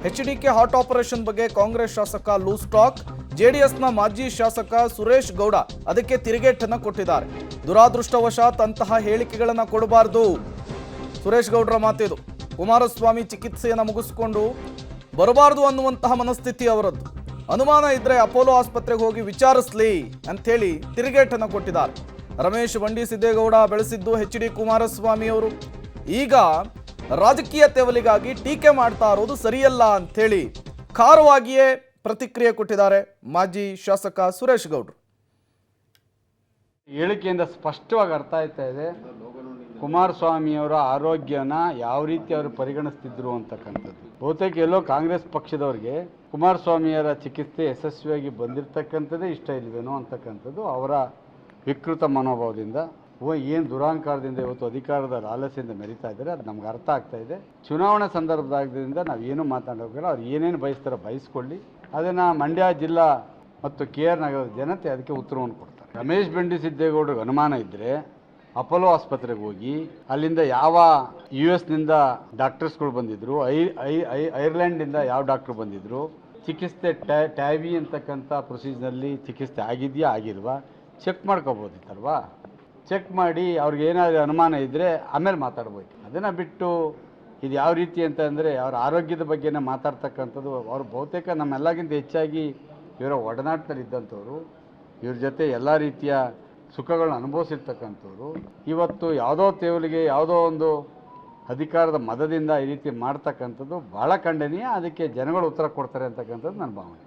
HDK heart operation ಬಗ್ಗೆ ಕಾಂಗ್ರೆಸ್ ಶಾಸಕ loose talk. ಜೆಡಿಎಸ್ನ ಮಾಜಿ ಶಾಸಕ ಸುರೇಶ್ ಗೌಡ ಅದಕ್ಕೆ ತಿರುಗೇಟನ್ನು ಕೊಟ್ಟಿದ್ದಾರೆ. ದುರಾದೃಷ್ಟವಶಾತ್ ಅಂತಹ ಹೇಳಿಕೆಗಳನ್ನು ಕೊಡಬಾರದು. ಸುರೇಶ್ ಗೌಡರ ಮಾತಿದು. ಕುಮಾರಸ್ವಾಮಿ ಚಿಕಿತ್ಸೆಯನ್ನು ಮುಗಿಸಿಕೊಂಡು ಬರಬಾರದು ಅನ್ನುವಂತಹ ಮನಸ್ಥಿತಿ ಅವರದ್ದು. ಅನುಮಾನ ಇದ್ರೆ ಅಪೋಲೋ ಆಸ್ಪತ್ರೆಗೆ ಹೋಗಿ ವಿಚಾರಿಸ್ಲಿ ಅಂಥೇಳಿ ತಿರುಗೇಟನ್ನು ಕೊಟ್ಟಿದ್ದಾರೆ. ರಮೇಶ್ ಬಂಡಿ ಸಿದ್ದೇಗೌಡ ಬೆಳೆಸಿದ್ದು ಎಚ್.ಡಿ. ಕುಮಾರಸ್ವಾಮಿ ಅವರು ಈಗ ರಾಜಕೀಯ ತೆವಲಿಗಾಗಿ ಟೀಕೆ ಮಾಡ್ತಾ ಇರೋದು ಸರಿಯಲ್ಲ ಅಂಥೇಳಿ ಖಾರವಾಗಿಯೇ ಪ್ರತಿಕ್ರಿಯೆ ಕೊಟ್ಟಿದ್ದಾರೆ ಮಾಜಿ ಶಾಸಕ ಸುರೇಶ್ ಗೌಡರು. ಹೇಳಿಕೆಯಿಂದ ಸ್ಪಷ್ಟವಾಗಿ ಅರ್ಥ ಆಯ್ತಾ ಇದೆ ಕುಮಾರಸ್ವಾಮಿಯವರ ಆರೋಗ್ಯನ ಯಾವ ರೀತಿ ಅವರು ಪರಿಗಣಿಸ್ತಿದ್ರು ಅಂತಕ್ಕಂಥದ್ದು. ಬಹುತೇಕ ಎಲ್ಲೋ ಕಾಂಗ್ರೆಸ್ ಪಕ್ಷದವ್ರಿಗೆ ಕುಮಾರಸ್ವಾಮಿಯವರ ಚಿಕಿತ್ಸೆ ಯಶಸ್ವಿಯಾಗಿ ಬಂದಿರತಕ್ಕಂಥದ್ದೇ ಇಷ್ಟ ಇಲ್ವೇನೋ ಅಂತಕ್ಕಂಥದ್ದು ಅವರ ವಿಕೃತ ಮನೋಭಾವದಿಂದ ಏನು ದುರಾಂಕಾರದಿಂದ ಇವತ್ತು ಅಧಿಕಾರದ ಲಾಲಸೆಯಿಂದ ಮೆರಿತಾ ಇದ್ದಾರೆ ಅದು ನಮ್ಗೆ ಅರ್ಥ ಆಗ್ತಾ ಇದೆ. ಚುನಾವಣಾ ಸಂದರ್ಭದಾಗದಿಂದ ನಾವು ಏನು ಮಾತಾಡೋಕ್ಕಿಲ್ಲ. ಅವ್ರು ಏನೇನು ಬಯಸ್ತಾರೋ ಬಯಸ್ಕೊಳ್ಳಿ. ಅದನ್ನು ಮಂಡ್ಯ ಜಿಲ್ಲಾ ಮತ್ತು KR ನಗರದ ಜನತೆ ಅದಕ್ಕೆ ಉತ್ತರವನ್ನು ಕೊಡ್ತಾರೆ. ರಮೇಶ್ ಬಂಡಿ ಸಿದ್ದೇಗೌಡರಿಗೆ ಅನುಮಾನ ಇದ್ದರೆ ಅಪೋಲೋ ಆಸ್ಪತ್ರೆಗೆ ಹೋಗಿ ಅಲ್ಲಿಂದ ಯಾವ US ಡಾಕ್ಟರ್ಸ್ಗಳು ಬಂದಿದ್ರು, ಐರ್ಲೆಂಡಿಂದ ಯಾವ ಡಾಕ್ಟ್ರು ಬಂದಿದ್ರು, ಚಿಕಿತ್ಸೆ ಟ್ಯಾವಿ ಅಂತಕ್ಕಂಥ ಪ್ರೊಸೀಜರ್ನಲ್ಲಿ ಚಿಕಿತ್ಸೆ ಆಗಿದೆಯಾ ಆಗಿಲ್ವಾ ಚೆಕ್ ಮಾಡ್ಕೋಬೋದಿತ್ತಲ್ವಾ. ಚೆಕ್ ಮಾಡಿ ಅವ್ರಿಗೆ ಏನಾದರೂ ಅನುಮಾನ ಇದ್ದರೆ ಆಮೇಲೆ ಮಾತಾಡ್ಬೋದು. ಅದನ್ನು ಬಿಟ್ಟು ಇದು ಯಾವ ರೀತಿ ಅಂತಂದರೆ ಅವ್ರ ಆರೋಗ್ಯದ ಬಗ್ಗೆನೇ ಮಾತಾಡ್ತಕ್ಕಂಥದ್ದು. ಅವ್ರು ಬಹುತೇಕ ನಮ್ಮೆಲ್ಲಕ್ಕಿಂತ ಹೆಚ್ಚಾಗಿ ಇವರ ಒಡನಾಟದಲ್ಲಿದ್ದಂಥವ್ರು, ಇವ್ರ ಜೊತೆ ಎಲ್ಲ ರೀತಿಯ ಸುಖಗಳನ್ನ ಅನುಭವಿಸಿರ್ತಕ್ಕಂಥವ್ರು. ಇವತ್ತು ಯಾವುದೋ ತೇವಲಿಗೆ ಯಾವುದೋ ಒಂದು ಅಧಿಕಾರದ ಮದದಿಂದ ಈ ರೀತಿ ಮಾಡ್ತಕ್ಕಂಥದ್ದು ಭಾಳ ಖಂಡನೀಯ. ಅದಕ್ಕೆ ಜನಗಳು ಉತ್ತರ ಕೊಡ್ತಾರೆ ಅಂತಕ್ಕಂಥದ್ದು ನನ್ನ ಭಾವನೆ.